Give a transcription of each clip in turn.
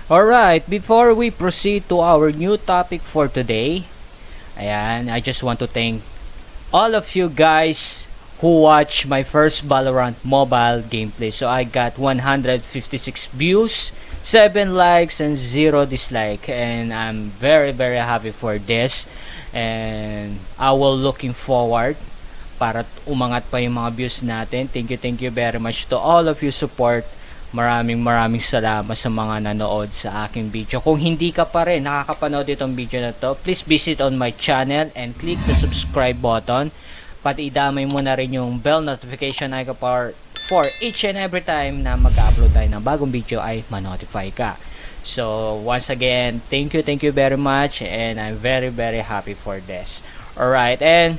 Alright, before we proceed to our new topic for today, ayan, I just want to thank all of you guys who watched my first Valorant mobile gameplay. So I got 156 views, 7 likes, and 0 dislike. And I'm very happy for this. And I will looking forward para umangat pa yung mga views natin. Thank you very much to all of you support. Maraming salamat sa mga nanood sa aking video. Kung hindi ka pa rin nakakapanood itong video na to, please visit on my channel and click the subscribe button. Pati idamay mo na rin yung bell notification icon for each and every time na mag-upload tayo ng bagong video ay ma-notify ka. So once again, thank you very much, and I'm very happy for this. Alright, and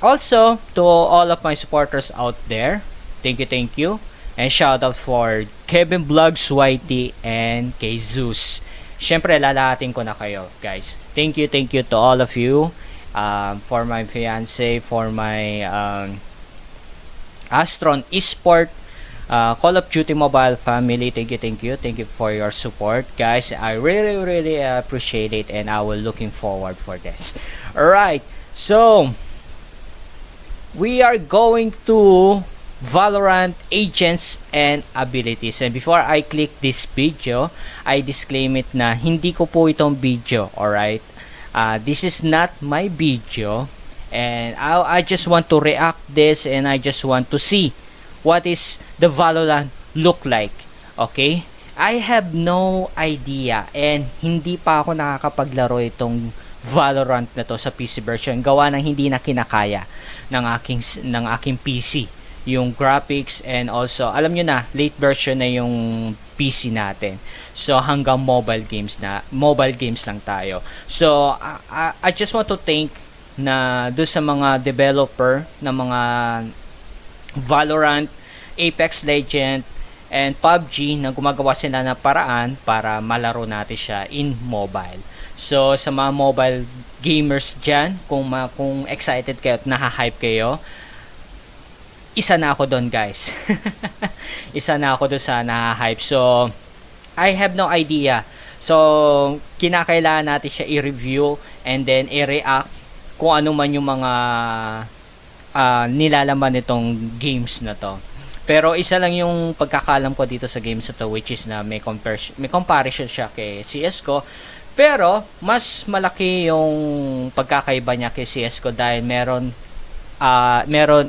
also to all of my supporters out there, thank you. And shout out for Kevin Vlogs, YT, and kay Zeus. Syempre, lalahatin ko na kayo, guys. Thank you to all of you. For my fiance, for my Astron Esport, Call of Duty Mobile family. Thank you for your support, guys. I really appreciate it, and I will looking forward for this. Alright, so we are going to Valorant agents and abilities. And before I click this video, I disclaim it na hindi ko po itong video. Alright, this is not my video, and I just want to react this, and I just want to see what is the Valorant look like. Okay, I have no idea, and hindi pa ako nakakapaglaro itong Valorant na to sa PC version, gawa ng hindi na kinakaya ng aking PC yung graphics, and also alam nyo na late version na yung PC natin, so hanggang mobile games lang tayo. So I just want to thank na do sa mga developer ng mga Valorant, Apex Legend, and PUBG na gumagawa sila ng paraan para malaro natin siya in mobile. So sa mga mobile gamers dyan, kung excited kayo at nahahype kayo, isa na ako doon, guys. Isa na ako doon sa nahahype. So I have no idea. So kinakailangan natin siya i-review and then i-react kung ano man yung mga nilalaman nitong games na to. Pero isa lang yung pagkakalam ko dito sa games na to, which is na may comparison siya kay CS:GO. Pero mas malaki yung pagkakaiba niya kay CS:GO dahil meron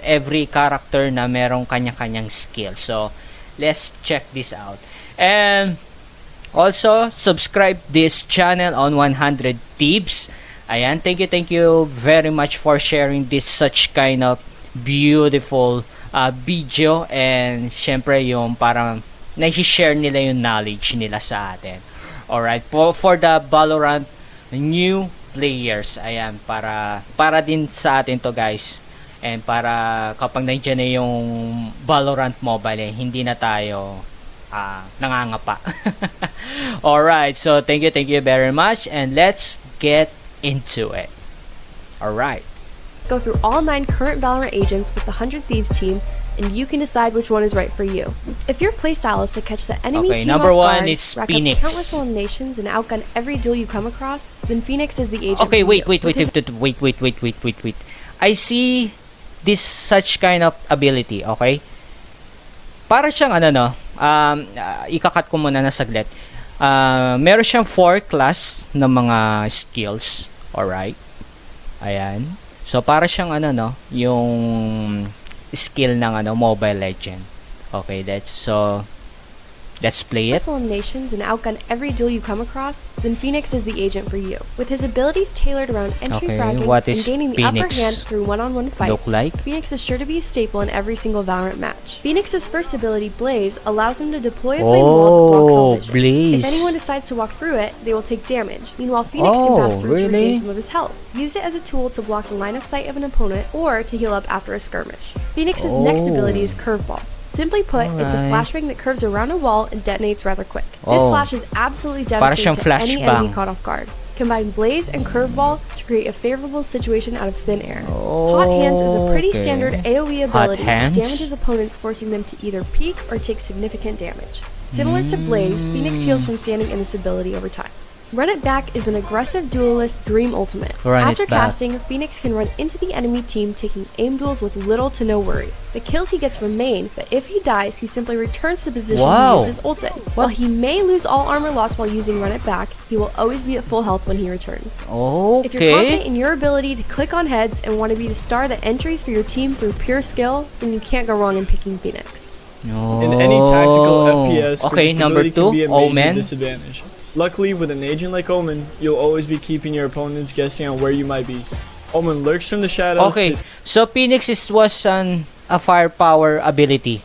every character na merong kanya-kanyang skill. So let's check this out. And also subscribe this channel on 100 Tips. Ayan, thank you very much for sharing this such kind of beautiful video, and syempre yung parang na-share nila yung knowledge nila sa atin. Alright, for the Valorant new players, ayan, para din sa atin to, guys. And para kapag nandiyan na yung Valorant mobile, hindi na tayo nangangapa. Alright, so thank you very much, and let's get into it. Alright. Go through all 9 current Valorant agents with the 100 Thieves team, and you can decide which one is right for you. If your playstyle is to catch the enemy team number off guard, one is rack Phoenix. up countless eliminations, and outgun every duel you come across, then Phoenix is the agent. Okay, for wait. I see this such kind of ability, okay? Para siyang ikakat ko muna na saglit. Meron siyang 4 class na mga skills, alright? Ayan. So para siyang yung skill ng Mobile Legend. Okay, let's play it. Eliminations and outgun every duel you come across, then Phoenix is the agent for you. With his abilities tailored around entry fragging and gaining the upper hand through one-on-one fights, Phoenix is sure to be a staple in every single Valorant match. Phoenix's first ability, Blaze, allows him to deploy a flame wall that blocks all vision. Blaze. If anyone decides to walk through it, they will take damage. Meanwhile, Phoenix can pass through to regain some of his health. Use it as a tool to block the line of sight of an opponent or to heal up after a skirmish. Phoenix's next ability is Curveball. Simply put, it's a flashbang that curves around a wall and detonates rather quick. This flash is absolutely devastating to any enemy caught off guard. Combine Blaze and Curveball to create a favorable situation out of thin air. Hot Hands is a pretty standard AoE ability that damages opponents, forcing them to either peek or take significant damage. Similar to Blaze, Phoenix heals from standing in this ability over time. Run It Back is an aggressive duelist dream ultimate. After casting, Phoenix can run into the enemy team, taking aim duels with little to no worry. The kills he gets remain, but if he dies, he simply returns to the position he uses ult in. While he may lose all armor loss while using Run It Back, he will always be at full health when he returns. If you're confident in your ability to click on heads and want to be the star that entries for your team through pure skill, then you can't go wrong in picking Phoenix. In any tactical FPS, number 2, can be a major Omen. disadvantage. Luckily, with an agent like Omen, you'll always be keeping your opponents guessing on where you might be. Omen lurks from the shadows. So Phoenix was a firepower ability.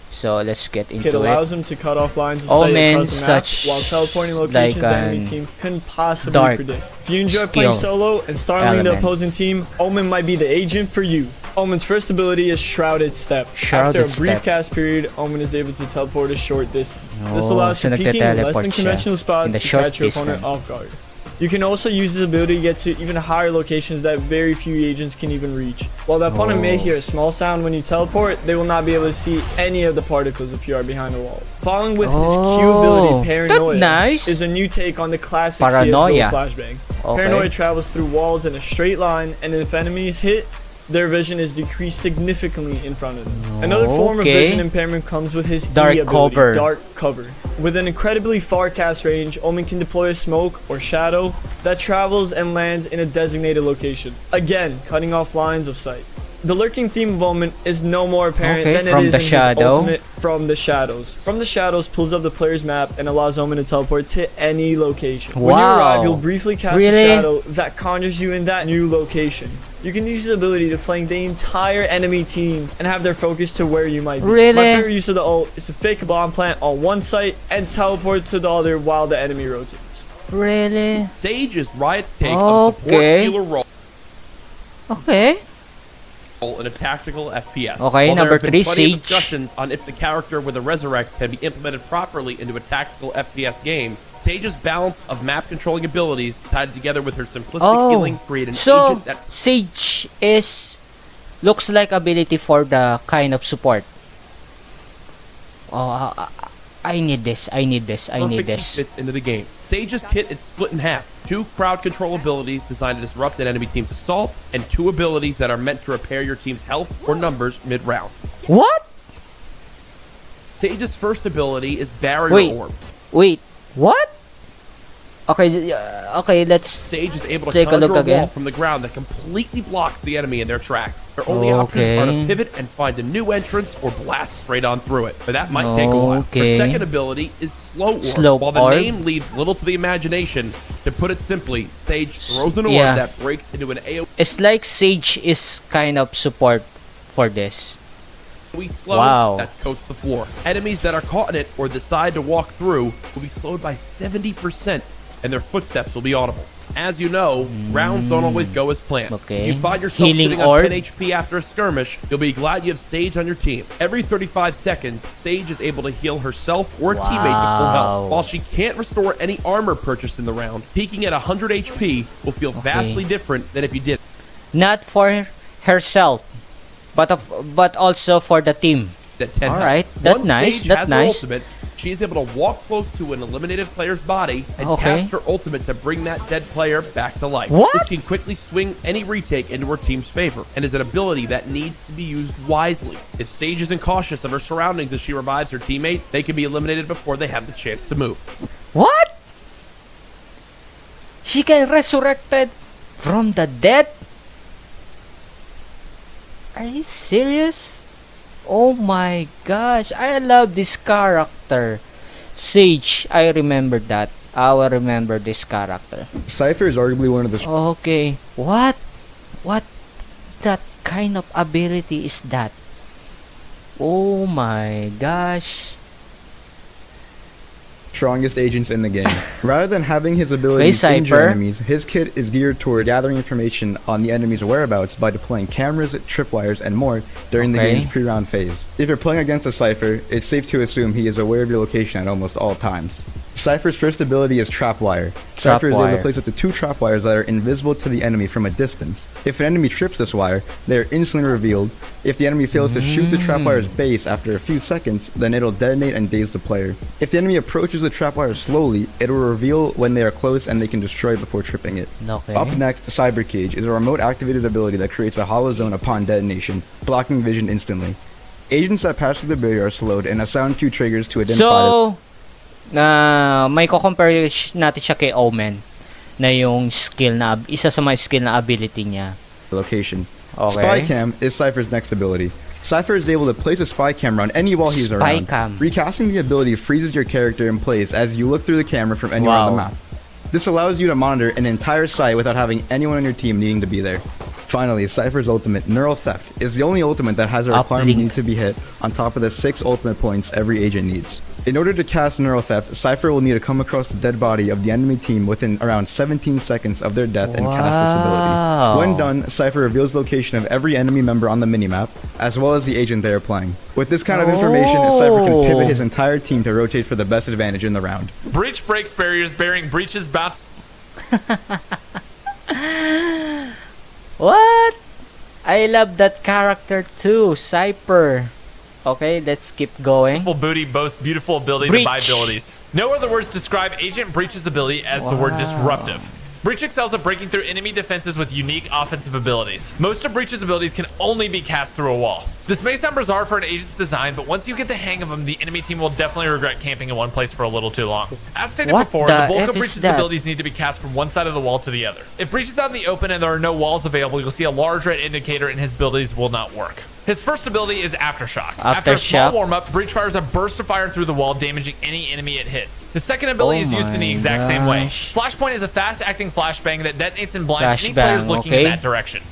So let's get into it. It allows him to cut off lines of sight across the map while teleporting locations the enemy team couldn't possibly predict. If you enjoy playing solo and startling the opposing team, Omen might be the agent for you. Omen's first ability is Shrouded Step. After a brief cast period, Omen is able to teleport a short distance. This allows you peeking in less than conventional spots to catch your opponent off guard. You can also use this ability to get to even higher locations that very few agents can even reach. While the opponent may hear a small sound when you teleport, they will not be able to see any of the particles if you are behind a wall. Following with his Q ability, Paranoia, is a new take on the classic CSGO flashbang. Paranoia travels through walls in a straight line, and if enemies hit, their vision is decreased significantly in front of them. Another form of vision impairment comes with his E ability, Dark Cover. With an incredibly far cast range, Omen can deploy a smoke or shadow that travels and lands in a designated location, again cutting off lines of sight. The lurking theme of Omen is no more apparent than it is in his ultimate From the Shadows. From the Shadows pulls up the player's map and allows Omen to teleport to any location. When you arrive, he'll briefly cast a shadow that conjures you in that new location. You can use his ability to flank the entire enemy team and have their focus to where you might be. My favorite use of the ult is to fake a bomb plant on one site and teleport to the other while the enemy rotates. Sage is Riot's take on support healer role. In a tactical FPS. While number there have been 3, plenty of Sage. discussions on if the character with a resurrect can be implemented properly into a tactical FPS game, Sage's balance of map controlling abilities tied together with her simplistic healing create an agent that Sage looks like ability for the kind of support. I need this. fits into the game. Sage's kit is split in half. 2 crowd control abilities designed to disrupt an enemy team's assault, and 2 abilities that are meant to repair your team's health or numbers mid-round. What? Sage's first ability is Barrier Orb. Wait, what? Okay, let's Sage is able to take a conjure look a again. wall from the ground that completely blocks the enemy in their tracks. Their only options are to pivot and find a new entrance or blast straight on through it, but that might take a while. Her second ability is Slow Orb. While the name leaves little to the imagination, to put it simply, Sage throws an orb that breaks into an AoE. It's like Sage is kind of support for this. Slow that coats the floor. Enemies that are caught in it or decide to walk through will be slowed by 70%, and their footsteps will be audible. As you know, rounds don't always go as planned. If you find yourself sitting on 10 HP after a skirmish, you'll be glad you have Sage on your team. Every 35 seconds, Sage is able to heal herself or a teammate to full health. While she can't restore any armor purchased in the round, peaking at 100 HP will feel vastly different than if you did. Not for herself, but also for the team. Alright, that's nice. That's nice. Ultimate, she is able to walk close to an eliminated player's body and cast her ultimate to bring that dead player back to life. This can quickly swing any retake into her team's favor, and is an ability that needs to be used wisely. If Sage isn't cautious of her surroundings as she revives her teammates, they can be eliminated before they have the chance to move. What? She can resurrected from the dead? Are you serious? Oh my gosh, I love this character. Sage, I remember that. I will remember this character. Cypher is arguably one of the... Okay, what that kind of ability is that? Oh my gosh. strongest agents in the game. Rather than having his abilities injure enemies, his kit is geared toward gathering information on the enemy's whereabouts by deploying cameras, tripwires, and more during the game's pre-round phase. If you're playing against a Cypher, it's safe to assume he is aware of your location at almost all times. Cypher's first ability is Trapwire. Cypher is able to place up to 2 trapwires that are invisible to the enemy from a distance. If an enemy trips this wire, they are instantly revealed. If the enemy fails to shoot the trapwire's base after a few seconds, then it'll detonate and daze the player. If the enemy approaches the trapwire slowly, it will reveal when they are close and they can destroy it before tripping it. Up next, Cyber Cage is a remote activated ability that creates a hollow zone upon detonation, blocking vision instantly. Agents that pass through the barrier are slowed and a sound cue triggers to identify may ko-compare natin siya kay Omen na yung skill na isa sa mga skill na ability niya. Location. Spy Cam is Cypher's next ability. Cypher is able to place a spy camera on any wall he's around. Recasting the ability freezes your character in place as you look through the camera from anywhere on the map. This allows you to monitor an entire site without having anyone on your team needing to be there. Finally, Cypher's ultimate, Neural Theft, is the only ultimate that has a requirement need to be hit on top of the 6 ultimate points every agent needs. In order to cast Neural Theft, Cypher will need to come across the dead body of the enemy team within around 17 seconds of their death and cast this ability. When done, Cypher reveals the location of every enemy member on the minimap, as well as the agent they are playing. With this kind of information, Cypher can pivot his entire team to rotate for the best advantage in the round. Breach breaks barriers, bearing breaches bounce. What? I love that character too, Cypher. Okay, let's keep going. Beautiful booty boasts beautiful ability to buy abilities. No other words describe Agent Breach's ability as the word disruptive. Breach excels at breaking through enemy defenses with unique offensive abilities. Most of Breach's abilities can only be cast through a wall. This may sound bizarre for an agent's design, but once you get the hang of them, the enemy team will definitely regret camping in one place for a little too long. As stated before, the bulk of Breach's abilities need to be cast from one side of the wall to the other. If Breach is out in the open and there are no walls available, you'll see a large red indicator and his abilities will not work. His first ability is Aftershock. After a small warm-up, Breach fires a burst of fire through the wall, damaging any enemy it hits. His second ability is used in the exact same way. Flashpoint is a fast-acting flashbang that detonates and blinds any players looking in that direction.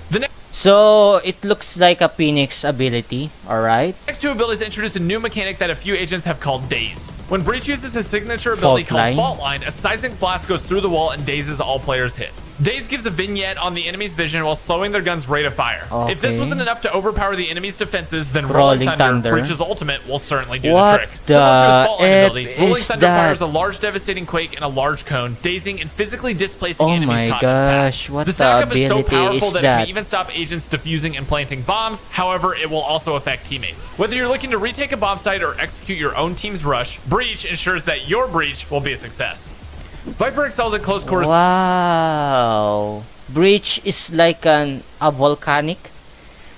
So, it looks like a Phoenix ability, alright? Next 2 abilities introduce a new mechanic that a few agents have called Daze. When Breach uses his signature ability called Fault Line, a seismic blast goes through the wall and dazes all players hit. Daze gives a vignette on the enemy's vision while slowing their gun's rate of fire. If this wasn't enough to overpower the enemy's defenses, then Rolling Thunder, Breach's ultimate, will certainly do the trick. Similar to his Fault Line ability, Rolling Thunder fires a large devastating quake and a large cone, dazing and physically displacing enemies caught in its path. This knockup is so powerful that it can even stop agents defusing and planting bombs. However, it will also affect teammates. Whether you're looking to retake a bomb site or execute your own team's rush, Breach ensures that your breach will be a success. Viper excels at close quarters. Wow. Breach is like a volcanic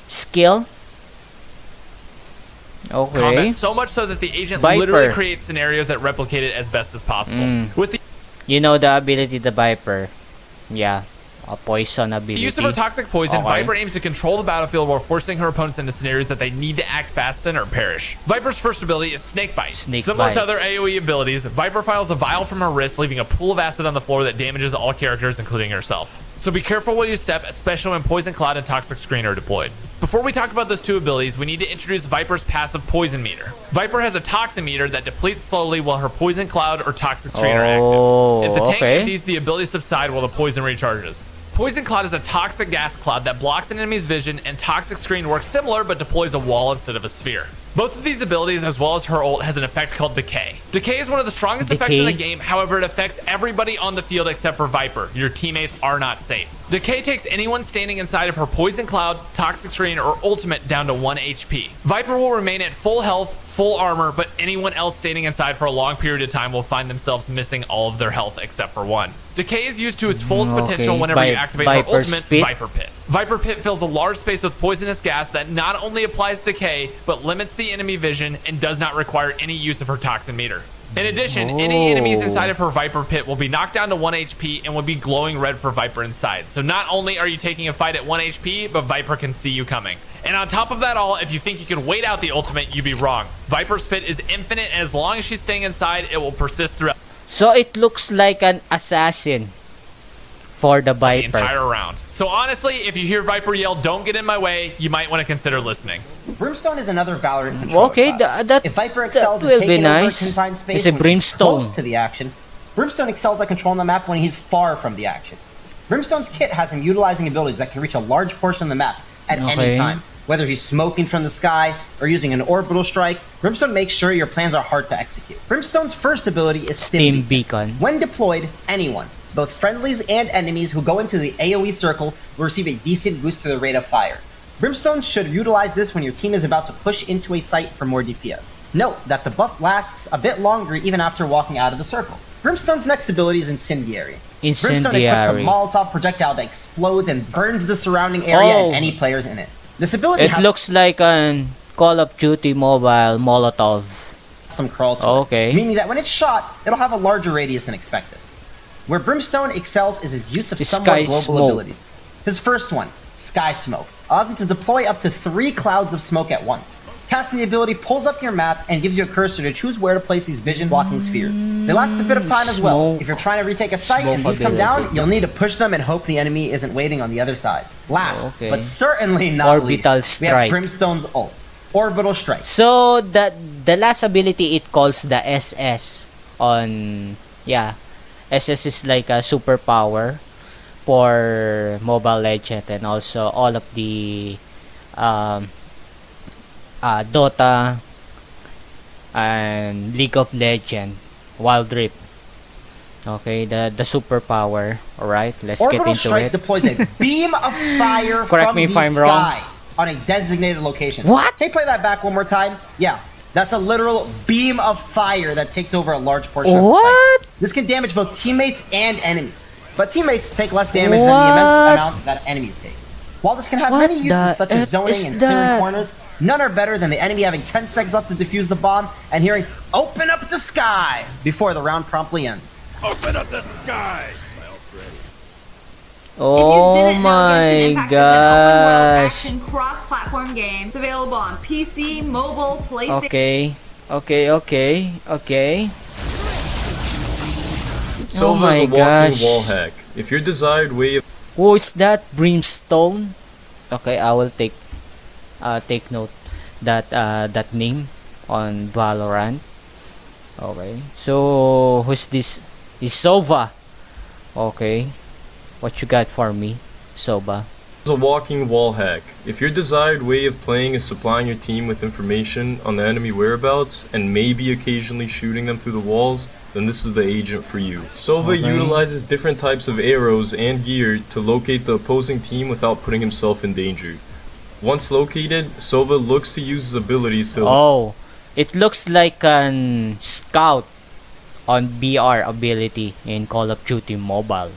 skill. Okay. Combat, so much so that the agent literally creates scenarios that replicate it as best as possible. With the the ability the Viper. Yeah. A poison ability. The use of her toxic poison, Viper aims to control the battlefield while forcing her opponents into scenarios that they need to act fast in or perish. Viper's first ability is Snakebite. Similar to other AoE abilities, Viper files a vial from her wrist, leaving a pool of acid on the floor that damages all characters, including herself. So be careful where you step, especially when Poison Cloud and Toxic Screen are deployed. Before we talk about those 2 abilities, we need to introduce Viper's passive Poison Meter. Viper has a Toxin Meter that depletes slowly while her Poison Cloud or Toxic Screen are active. If the tank empties, the abilities subside while the poison recharges. Poison Cloud is a toxic gas cloud that blocks an enemy's vision, and Toxic Screen works similar but deploys a wall instead of a sphere. Both of these abilities, as well as her ult, has an effect called Decay. Decay is one of the strongest effects in the game, however it affects everybody on the field except for Viper. Your teammates are not safe. Decay takes anyone standing inside of her Poison Cloud, Toxic Screen, or Ultimate down to 1 HP. Viper will remain at full health, full armor, but anyone else standing inside for a long period of time will find themselves missing all of their health except for 1. Decay is used to its fullest potential whenever you activate her ultimate, Viper Pit. Viper Pit fills a large space with poisonous gas that not only applies decay, but limits the enemy vision and does not require any use of her toxin meter. In addition, any enemies inside of her Viper Pit will be knocked down to 1 HP and will be glowing red for Viper inside. So not only are you taking a fight at 1 HP, but Viper can see you coming. And on top of that all, if you think you can wait out the ultimate, you'd be wrong. Viper's Pit is infinite, and as long as she's staying inside, it will persist throughout. So it looks like an assassin. for the The Viper. entire round. So honestly, if you hear Viper yell, "Don't get in my way," you might want to consider listening. Brimstone is another Valorant controller Okay, class. If Viper excels will at be taking over nice. confined space It's a when he's Brimstone. close to the action, Brimstone excels at controlling the map when he's far from the action. Brimstone's kit has him utilizing abilities that can reach a large portion of the map at any time. Whether he's smoking from the sky or using an orbital strike, Brimstone makes sure your plans are hard to execute. Brimstone's first ability is Stim Beacon. When deployed, anyone, both friendlies and enemies who go into the AoE circle, will receive a decent boost to the rate of fire. Brimstone should utilize this when your team is about to push into a site for more DPS. Note that the buff lasts a bit longer even after walking out of the circle. Brimstone's next ability is Incendiary. Brimstone equips a Molotov projectile that explodes and burns the surrounding area and any players in it. This ability looks like an Call of Duty mobile Molotov. Some crawl to it, meaning that when it's shot, it'll have a larger radius than expected. Where Brimstone excels is his use of somewhat global abilities. His first one, Sky Smoke, allows him to deploy up to 3 clouds of smoke at once. Casting the ability pulls up your map and gives you a cursor to choose where to place these vision-blocking spheres. They last a bit of time as well. If you're trying to retake a site and these come down, you'll need to push them and hope the enemy isn't waiting on the other side. Last, but certainly not least, we have Brimstone's ult, Orbital Strike. So, the last ability, it calls the SS on... Yeah. SS is like a superpower for Mobile Legends and also all of the... Dota and League of Legends, Wild Rift. Okay, the superpower. Alright, let's get into Strike it. Deploys a beam of fire Correct from me the if I'm sky wrong. on a designated location. What? Can you play that back one more time? Yeah, that's a literal beam of fire that takes over a large portion of the site. This can damage both teammates and enemies, but teammates take less damage than the immense amount that enemies take. While this can have many uses such as zoning and clearing corners, none are better than the enemy having 10 seconds left to defuse the bomb and hearing, "Open up the sky!" before the round promptly ends. Open up the sky! Oh my gosh. Action cross-platform games available on PC, mobile, PlayStation. Okay. Soba is a walking wall hack. If your desired way of... Who is that? Brimstone? Okay, I will take note that name on Valorant. Okay, so who's this? Is Soba? Okay, what you got for me, Soba? Is a walking wall hack. If your desired way of playing is supplying your team with information on the enemy whereabouts and maybe occasionally shooting them through the walls, then this is the agent for you. Soba utilizes different types of arrows and gear to locate the opposing team without putting himself in danger. Once located, Soba looks to use his abilities to... Oh, it looks like an scout on BR ability in Call of Duty Mobile.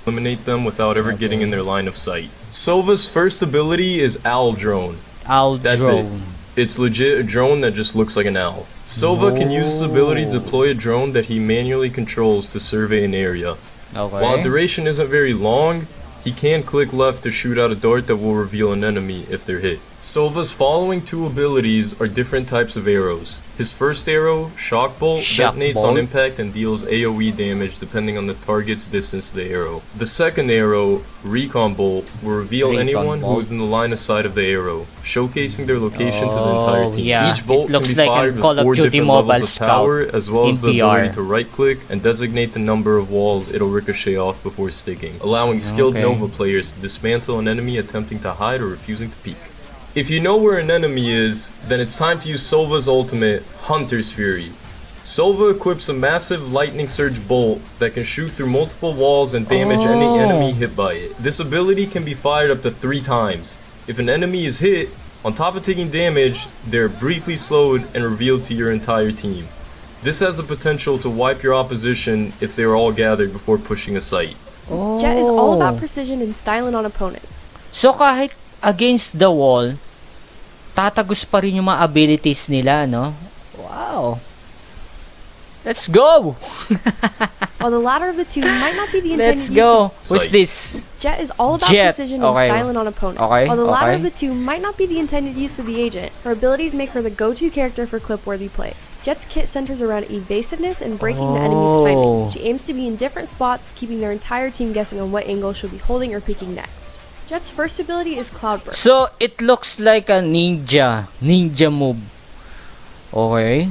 Eliminate them without ever getting in their line of sight. Sova's first ability is Owl Drone. That's it. It's legit a drone that just looks like an owl. Sova can use his ability to deploy a drone that he manually controls to survey an area. While duration isn't very long, he can click left to shoot out a dart that will reveal an enemy if they're hit. Sova's following 2 abilities are different types of arrows. His first arrow, Shock Bolt, detonates on impact and deals AoE damage depending on the target's distance to the arrow. The second arrow, Recon Bolt, will reveal anyone who is in the line of sight of the arrow, showcasing their location to the entire team. Each bolt can be fired with 4 different levels of power, as well as the ability to right-click and designate the number of walls it'll ricochet off before sticking, allowing skilled Nova players to dismantle an enemy attempting to hide or refusing to peek. If you know where an enemy is, then it's time to use Sova's ultimate, Hunter's Fury. Sova equips a massive lightning surge bolt that can shoot through multiple walls and damage any enemy hit by it. This ability can be fired up to 3 times. If an enemy is hit, on top of taking damage, they're briefly slowed and revealed to your entire team. This has the potential to wipe your opposition if they are all gathered before pushing a site. Jet is all about precision and styling on opponents. So kahit against the wall, tatagos pa rin yung mga abilities nila, no? Wow. Let's go! While the latter of the two might not be the intended Let's go. What's this? Jet is all about precision and styling on opponents. While the latter of the two might not be the intended use of the agent, her abilities make her the go-to character for clip-worthy plays. Jet's kit centers around evasiveness and breaking the enemy's timing. She aims to be in different spots, keeping their entire team guessing on what angle she'll be holding or peeking next. Jet's first ability is Cloud Burst. So, it looks like a ninja move. Okay.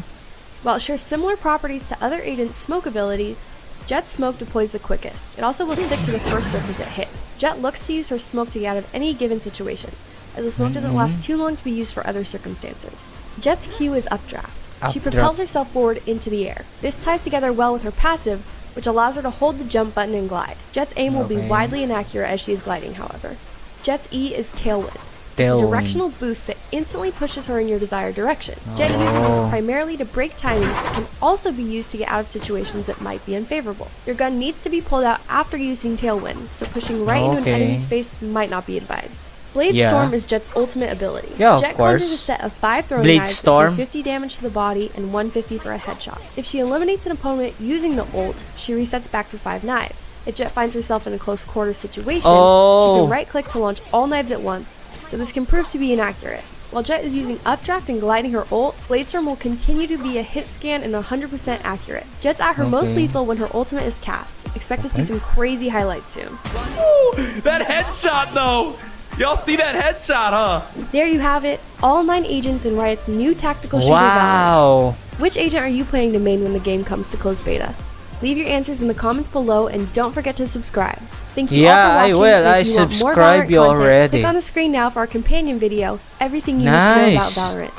While it shares similar properties to other agents' smoke abilities, Jet's smoke deploys the quickest. It also will stick to the first surface it hits. Jet looks to use her smoke to get out of any given situation, as the smoke doesn't last too long to be used for other circumstances. Jet's Q is Updraft. She propels herself forward into the air. This ties together well with her passive, which allows her to hold the jump button and glide. Jet's aim will be widely inaccurate as she is gliding, however. Jet's E is Tailwind. It's a directional boost that instantly pushes her in your desired direction. Jet uses this primarily to break timings, but can also be used to get out of situations that might be unfavorable. Your gun needs to be pulled out after using Tailwind, so pushing right into an enemy's face might not be advised. Blade Storm is Jet's ultimate ability. Jet conjures a set of 5 throwing knives that do 50 damage to the body and 150 for a headshot. If she eliminates an opponent using the ult, she resets back to 5 knives. If Jet finds herself in a close quarter situation, she can right-click to launch all knives at once, though this can prove to be inaccurate. While Jet is using Updraft and gliding her ult, Bladestorm will continue to be a hit scan and 100% accurate. Jet's at her most lethal when her ultimate is cast. Expect to see some crazy highlights soon. Ooh, that headshot though! Y'all see that headshot, huh? There you have it, all 9 agents in Riot's new tactical shooter Valorant. Which agent are you planning to main when the game comes to closed beta? Leave your answers in the comments below and don't forget to subscribe. Thank you all for watching. I will. I subscribe you already. Click on the screen now for our companion video, Everything You Need to Know About Valorant.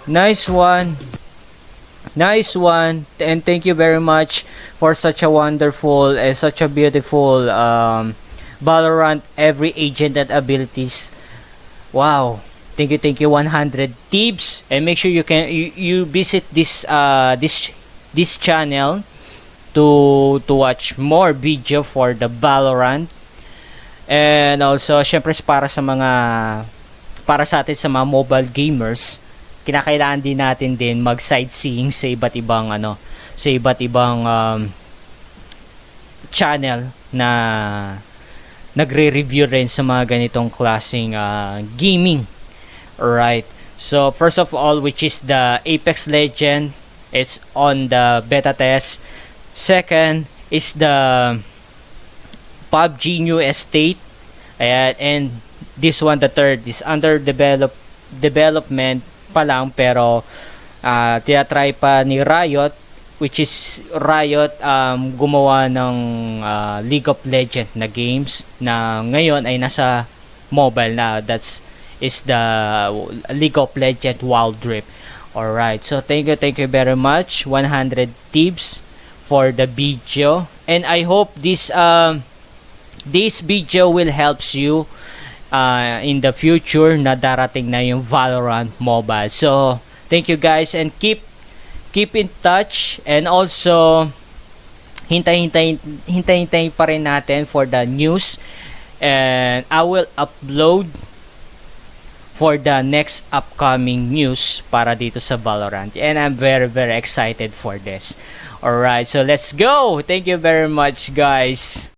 Nice one. Nice one. And thank you very much for such a wonderful and such a beautiful Valorant every agent and abilities. Wow. Thank you 100 tips. And make sure you visit this this channel to watch more video for the Valorant. And also syempre para sa atin sa mga mobile gamers, kinakailangan din natin mag sightseeing sa iba't ibang channel na nagre-review rin sa mga ganitong klaseng gaming. Alright. So first of all, which is the Apex Legend, it's on the beta test. Second is the PUBG New Estate, and this one, the third, is under development pa lang, pero tinatry pa ni Riot, which is Riot gumawa ng League of Legends na games na ngayon ay nasa mobile na. Is the League of Legends Wild Rift. Alright, so thank you very much. 100 tips for the video, and I hope this video will helps you in the future na darating na yung Valorant mobile. So thank you guys, and keep in touch, and also hintay pa rin natin for the news, and I will upload for the next upcoming news para dito sa Valorant, and I'm very excited for this. Alright, so let's go. Thank you very much, guys.